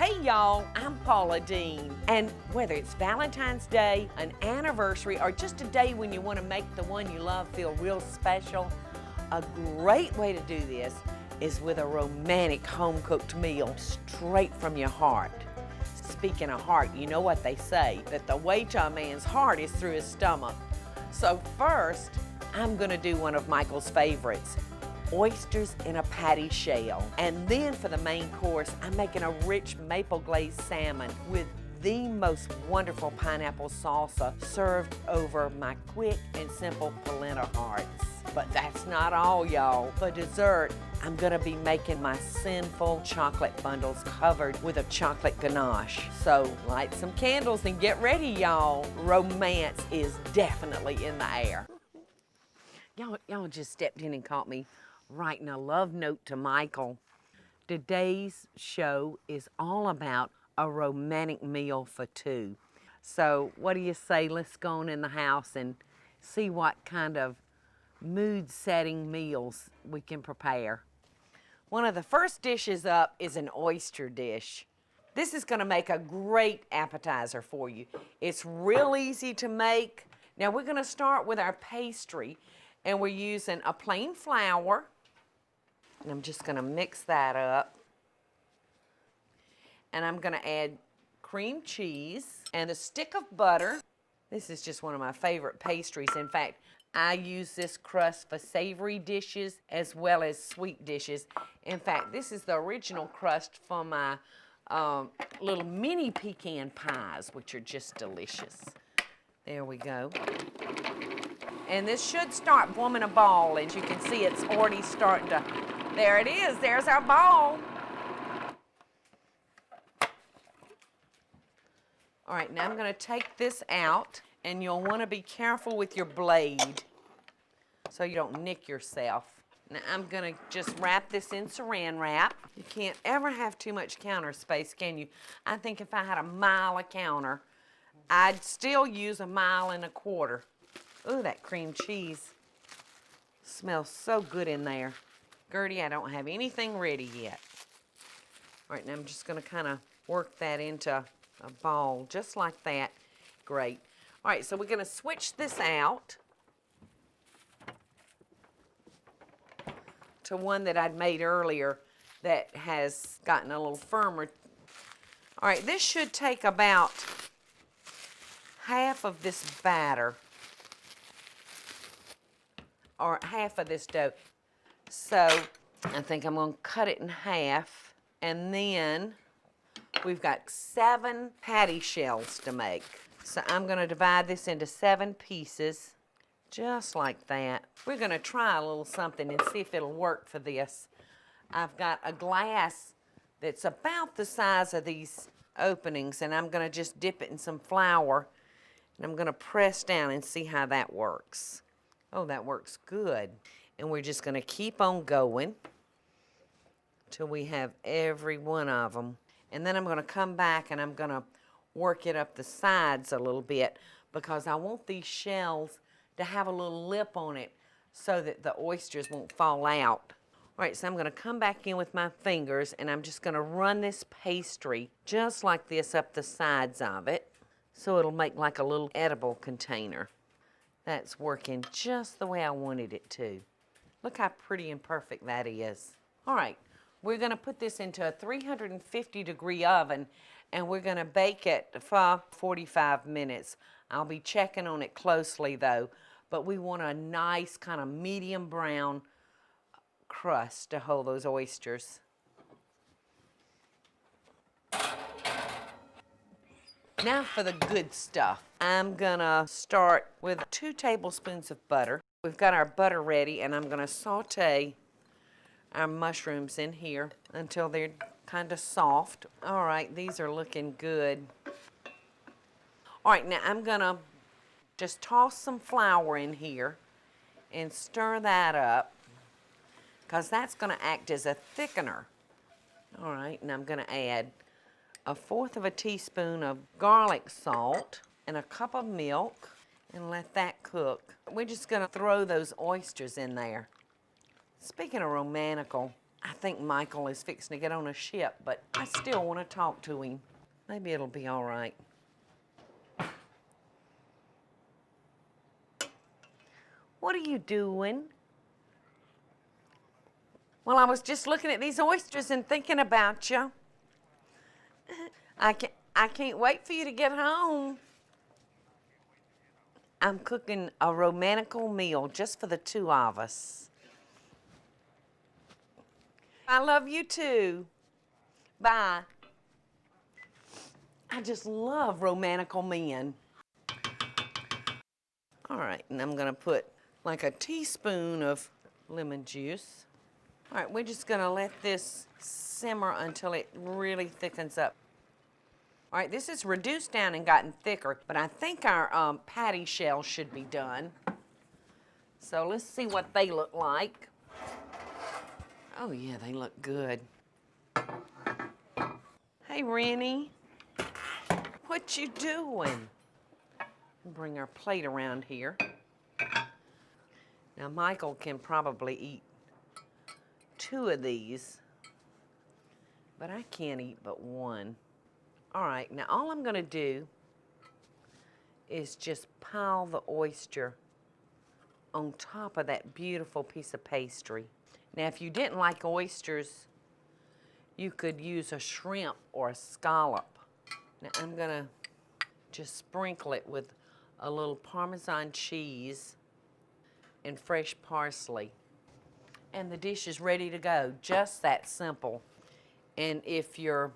Hey y'all, I'm Paula Deen, and whether it's Valentine's Day, an anniversary, or just a day when you want to make the one you love feel real special, a great way to do this is with a romantic home-cooked meal straight from your heart. Speaking of heart, you know what they say, that the way to a man's heart is through his stomach. So first, I'm gonna do one of Michael's favorites, oysters in a patty shell. And then for the main course, I'm making a rich maple-glazed salmon with the most wonderful pineapple salsa served over my quick and simple Polenta Hearts. But that's not all, y'all. For dessert, I'm gonna be making my sinful chocolate bundles covered with a chocolate ganache. So light some candles and get ready, y'all. Romance is definitely in the air. Y'all just stepped in and caught me writing a love note to Michael. Today's show is all about a romantic meal for two. So what do you say, let's go on in the house and see what kind of mood-setting meals we can prepare. One of the first dishes up is an oyster dish. This is gonna make a great appetizer for you. It's real easy to make. Now we're gonna start with our pastry, and we're using a plain flour. And I'm just gonna mix that up. And I'm gonna add cream cheese and a stick of butter. This is just one of my favorite pastries. In fact, I use this crust for savory dishes as well as sweet dishes. In fact, this is the original crust for my little mini pecan pies, which are just delicious. There we go. And this should start forming a ball. As you can see, it's already starting to, there it is, there's our ball. All right, now I'm gonna take this out, and you'll wanna be careful with your blade so you don't nick yourself. Now I'm gonna just wrap this in saran wrap. You can't ever have too much counter space, can you? I think if I had a mile of counter, I'd still use a mile and a quarter. Ooh, that cream cheese smells so good in there. Gertie, I don't have anything ready yet. All right, now I'm just gonna kind of work that into a ball, just like that. Great. All right, so we're gonna switch this out to one that I'd made earlier that has gotten a little firmer. All right, this should take about half of this batter, or half of this dough. So I think I'm gonna cut it in half, and then we've got 7 patty shells to make. So I'm gonna divide this into 7 pieces, just like that. We're gonna try a little something and see if it'll work for this. I've got a glass that's about the size of these openings, and I'm gonna just dip it in some flour, and I'm gonna press down and see how that works. Oh, that works good. And we're just gonna keep on going till we have every one of them. And then I'm gonna come back and I'm gonna work it up the sides a little bit, because I want these shells to have a little lip on it so that the oysters won't fall out. All right, so I'm gonna come back in with my fingers, and I'm just gonna run this pastry just like this up the sides of it, so it'll make like a little edible container. That's working just the way I wanted it to. Look how pretty and perfect that is. All right, we're gonna put this into a 350-degree oven, and we're gonna bake it for 45 minutes. I'll be checking on it closely though, but we want a nice kind of medium brown crust to hold those oysters. Now for the good stuff. I'm gonna start with 2 tablespoons of butter. We've got our butter ready, and I'm gonna saute our mushrooms in here until they're kind of soft. All right, these are looking good. All right, now I'm gonna just toss some flour in here and stir that up, because that's gonna act as a thickener. All right, and I'm gonna add 1/4 teaspoon of garlic salt and a cup of milk, and let that cook. We're just gonna throw those oysters in there. Speaking of romantical, I think Michael is fixing to get on a ship, but I still want to talk to him. Maybe it'll be all right. What are you doing? Well, I was just looking at these oysters and thinking about you. I can't wait for you to get home. I'm cooking a romantical meal just for the two of us. I love you too. Bye. I just love romantical men. All right, and I'm gonna put like a teaspoon of lemon juice. All right, we're just gonna let this simmer until it really thickens up. All right, this is reduced down and gotten thicker, but I think our patty shells should be done. So let's see what they look like. Oh yeah, they look good. Hey, Rennie, what you doing? Bring our plate around here. Now, Michael can probably eat 2 of these, but I can't eat but 1. All right, now all I'm gonna do is just pile the oyster on top of that beautiful piece of pastry. Now, if you didn't like oysters, you could use a shrimp or a scallop. Now, I'm gonna just sprinkle it with a little Parmesan cheese and fresh parsley. And the dish is ready to go, just that simple. And if your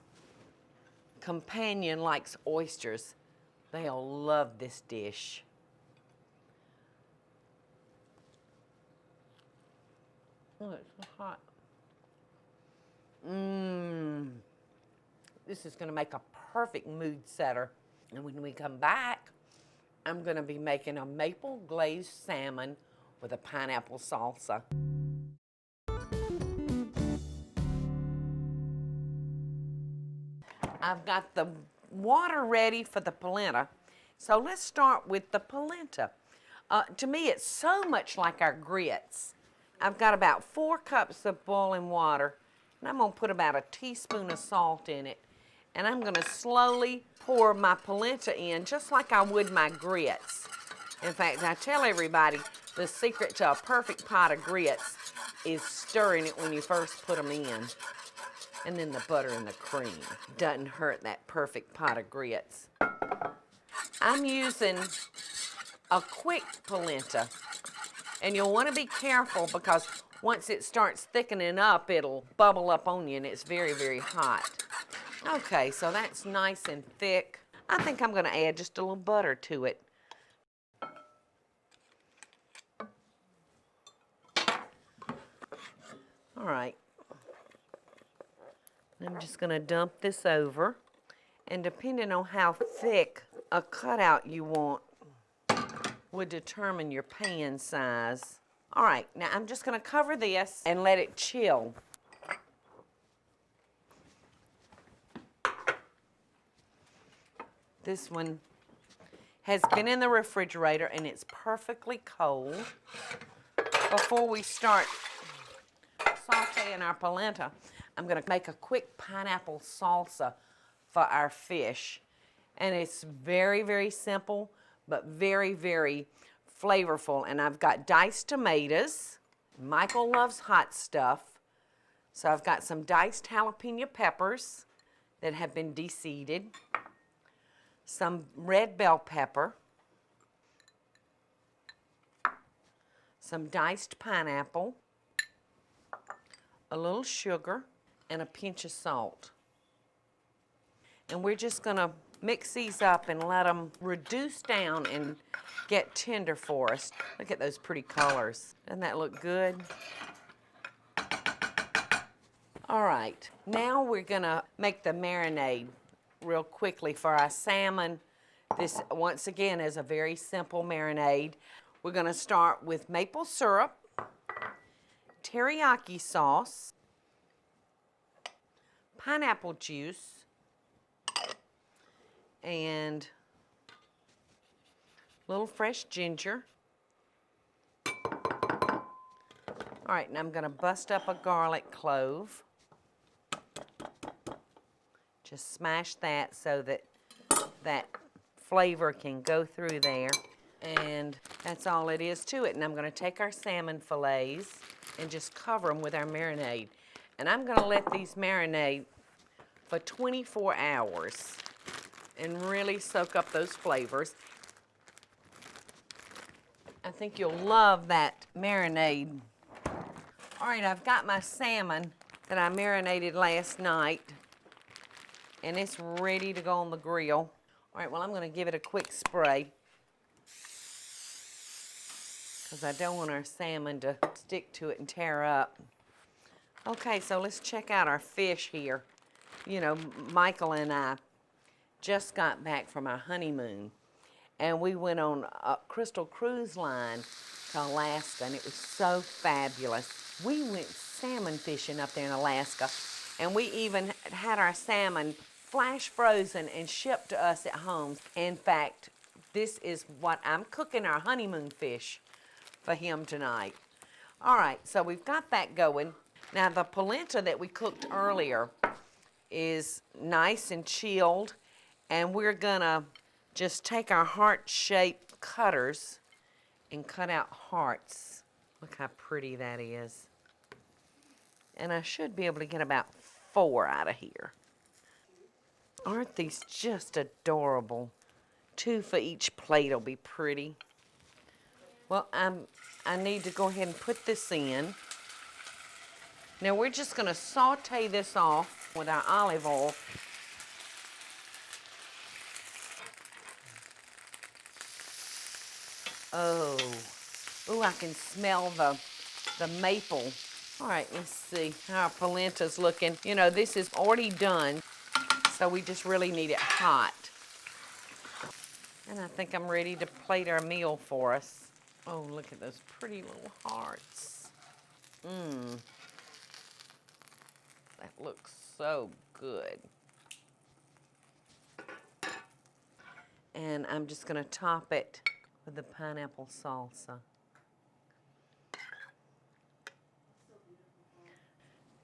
companion likes oysters, they'll love this dish. Oh, it's so hot. This is gonna make a perfect mood setter. And when we come back, I'm gonna be making a maple-glazed salmon with a pineapple salsa. I've got the water ready for the polenta. So let's start with the polenta. To me, it's so much like our grits. I've got about 4 cups of boiling water, and I'm gonna put about a teaspoon of salt in it. And I'm gonna slowly pour my polenta in, just like I would my grits. In fact, I tell everybody, the secret to a perfect pot of grits is stirring it when you first put them in. And then the butter and the cream doesn't hurt that perfect pot of grits. I'm using a quick polenta, and you'll want to be careful because once it starts thickening up, it'll bubble up on you, and it's very, very hot. Okay, so that's nice and thick. I think I'm going to add just a little butter to it. All right. I'm just going to dump this over, and depending on how thick a cutout you want would determine your pan size. All right, now I'm just going to cover this and let it chill. This one has been in the refrigerator and it's perfectly cold. Before we start sauteing our polenta, I'm gonna make a quick pineapple salsa for our fish. And it's very, very simple, but very, very flavorful. And I've got diced tomatoes. Michael loves hot stuff. So I've got some diced jalapeno peppers that have been de-seeded, some red bell pepper, some diced pineapple, a little sugar, and a pinch of salt. And we're just gonna mix these up and let them reduce down and get tender for us. Look at those pretty colors. Doesn't that look good? All right, now we're gonna make the marinade real quickly for our salmon. This, once again, is a very simple marinade. We're gonna start with maple syrup, teriyaki sauce, pineapple juice, and a little fresh ginger, All right, and I'm gonna bust up a garlic clove. Just smash that so that that flavor can go through there. And that's all it is to it. And I'm gonna take our salmon fillets and just cover them with our marinade. And I'm gonna let these marinate for 24 hours and really soak up those flavors. I think you'll love that marinade. All right, I've got my salmon that I marinated last night, and it's ready to go on the grill. All right, well, I'm gonna give it a quick spray because I don't want our salmon to stick to it and tear up. Okay, so let's check out our fish here. You know, Michael and I just got back from our honeymoon, and we went on a Crystal Cruise Line to Alaska, and it was so fabulous. We went salmon fishing up there in Alaska, and we even had our salmon flash frozen and shipped to us at home. In fact, this is what I'm cooking our honeymoon fish for him tonight. All right, so we've got that going. Now the polenta that we cooked earlier is nice and chilled, and we're gonna just take our heart-shaped cutters and cut out hearts. Look how pretty that is. And I should be able to get about 4 out of here. Aren't these just adorable? 2 for each plate will be pretty. Well, I need to go ahead and put this in. Now we're just gonna saute this off with our olive oil. Oh, I can smell the maple. All right, let's see how our polenta's looking. You know, this is already done, so we just really need it hot. And I think I'm ready to plate our meal for us. Oh, look at those pretty little hearts. That looks so good. And I'm just gonna top it with the pineapple salsa.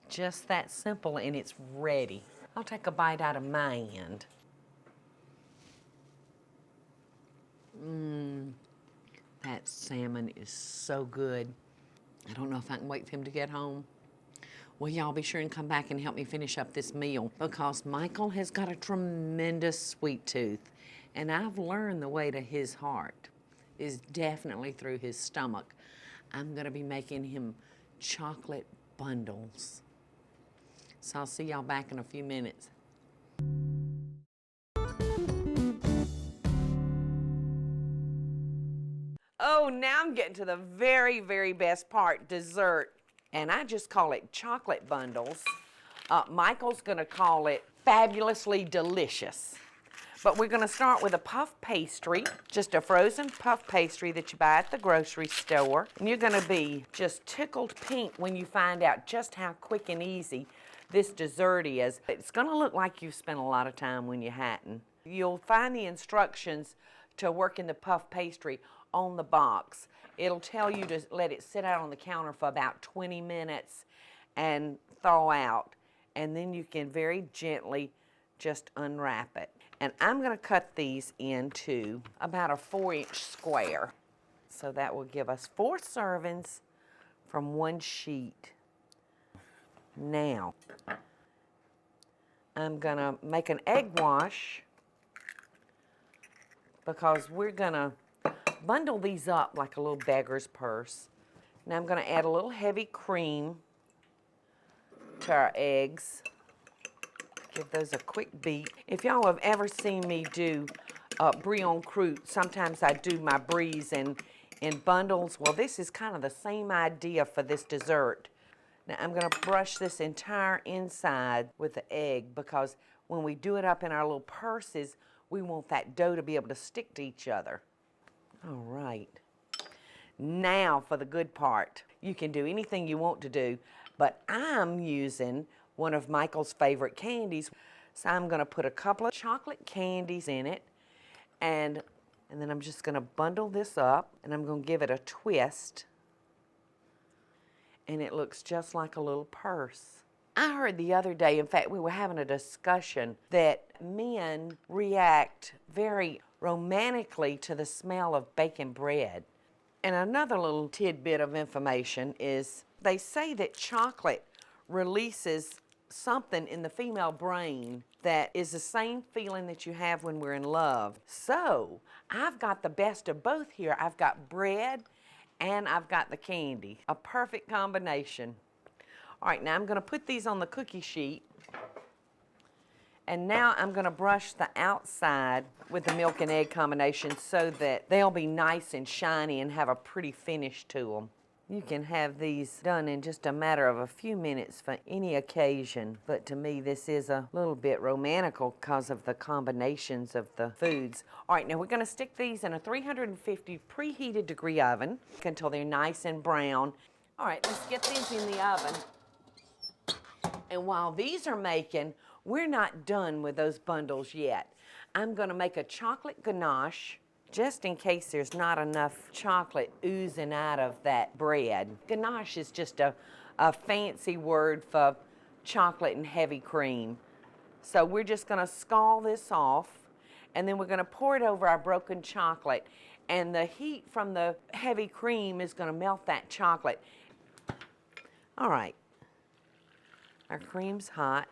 Just that simple, and it's ready. I'll take a bite out of my end. That salmon is so good. I don't know if I can wait for him to get home. Well, y'all be sure and come back and help me finish up this meal, because Michael has got a tremendous sweet tooth, and I've learned the way to his heart is definitely through his stomach. I'm gonna be making him chocolate bundles. So I'll see y'all back in a few minutes. Oh, now I'm getting to the very, very best part, dessert. And I just call it chocolate bundles. Michael's gonna call it fabulously delicious. But we're gonna start with a puff pastry, just a frozen puff pastry that you buy at the grocery store. And you're gonna be just tickled pink when you find out just how quick and easy this dessert is. It's gonna look like you've spent a lot of time when you hadn't. You'll find the instructions to work in the puff pastry on the box. It'll tell you to let it sit out on the counter for about 20 minutes and thaw out. And then you can very gently just unwrap it. And I'm gonna cut these into about a 4-inch square. So that will give us 4 servings from 1 sheet. Now, I'm gonna make an egg wash because we're gonna bundle these up like a little beggar's purse. Now I'm gonna add a little heavy cream to our eggs. Give those a quick beat. If y'all have ever seen me do brie en croûte, sometimes I do my bries in bundles. Well, this is kind of the same idea for this dessert. Now I'm gonna brush this entire inside with the egg, because when we do it up in our little purses, we want that dough to be able to stick to each other. All right. Now for the good part. You can do anything you want to do, but I'm using one of Michael's favorite candies. So I'm gonna put a couple of chocolate candies in it, and then I'm just gonna bundle this up, and I'm gonna give it a twist. and it looks just like a little purse. I heard the other day, in fact, we were having a discussion that men react very romantically to the smell of baking bread. And another little tidbit of information is they say that chocolate releases something in the female brain that is the same feeling that you have when we're in love. So I've got the best of both here. I've got bread and I've got the candy. A perfect combination. All right, now I'm going to put these on the cookie sheet. And now I'm going to brush the outside with the milk and egg combination so that they'll be nice and shiny and have a pretty finish to them. You can have these done in just a matter of a few minutes for any occasion, but to me this is a little bit romantical because of the combinations of the foods. All right, now we're going to stick these in a 350 preheated degree oven until they're nice and brown. All right, let's get these in the oven. And while these are making, we're not done with those bundles yet. I'm going to make a chocolate ganache, just in case there's not enough chocolate oozing out of that bread. Ganache is just a fancy word for chocolate and heavy cream. So we're just going to scald this off, and then we're going to pour it over our broken chocolate. And the heat from the heavy cream is going to melt that chocolate. All right. Our cream's hot.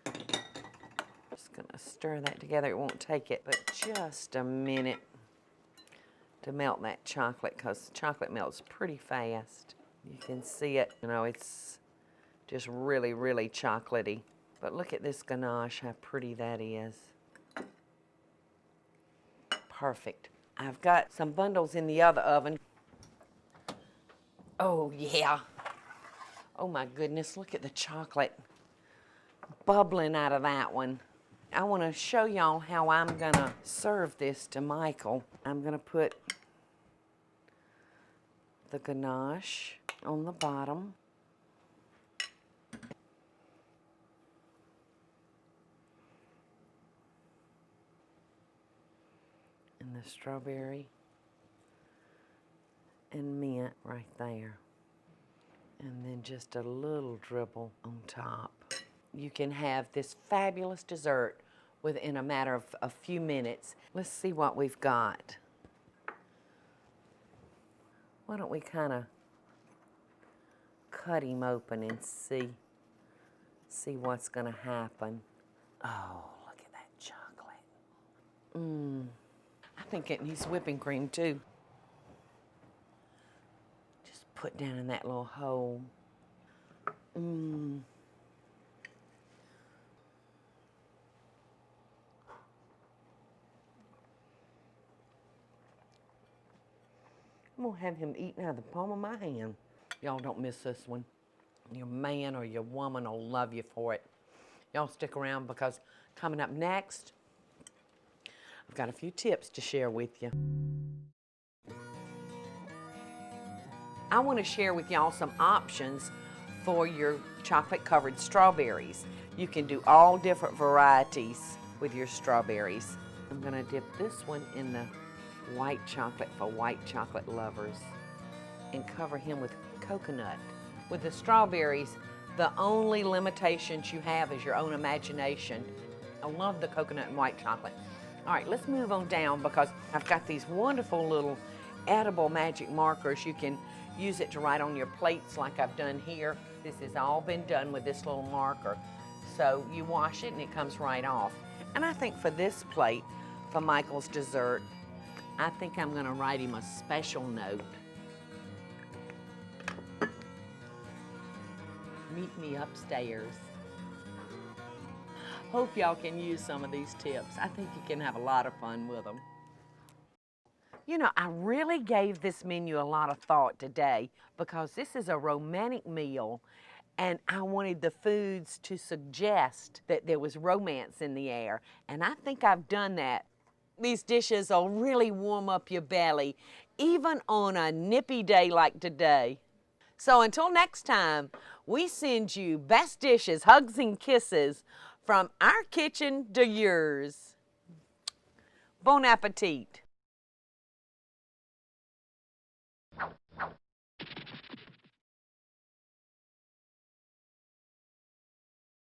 Just gonna stir that together. It won't take it but just a minute to melt that chocolate because chocolate melts pretty fast. You can see it, you know, it's just really, really chocolatey. But look at this ganache, how pretty that is. Perfect. I've got some bundles in the other oven. Oh yeah. Oh my goodness, look at the chocolate bubbling out of that one. I want to show y'all how I'm going to serve this to Michael. I'm going to put the ganache on the bottom. And the strawberry and mint right there. And then just a little dribble on top. You can have this fabulous dessert within a matter of a few minutes. Let's see what we've got. Why don't we kind of cut him open and see what's going to happen. Oh, look at that chocolate. I think it needs whipping cream too. Put down in that little hole. I'm gonna have him eating out of the palm of my hand. Y'all don't miss this one. Your man or your woman will love you for it. Y'all stick around because coming up next, I've got a few tips to share with you. I want to share with y'all some options for your chocolate-covered strawberries. You can do all different varieties with your strawberries. I'm going to dip this one in the white chocolate for white chocolate lovers and cover him with coconut. With the strawberries, the only limitations you have is your own imagination. I love the coconut and white chocolate. All right, let's move on down because I've got these wonderful little edible magic markers. You can use it to write on your plates like I've done here. This has all been done with this little marker. So you wash it and it comes right off. And I think for this plate, for Michael's dessert, I think I'm gonna write him a special note. Meet me upstairs. Hope y'all can use some of these tips. I think you can have a lot of fun with them. You know, I really gave this menu a lot of thought today because this is a romantic meal and I wanted the foods to suggest that there was romance in the air, and I think I've done that. These dishes will really warm up your belly, even on a nippy day like today. So until next time, we send you best dishes, hugs and kisses from our kitchen to yours. Bon appetit.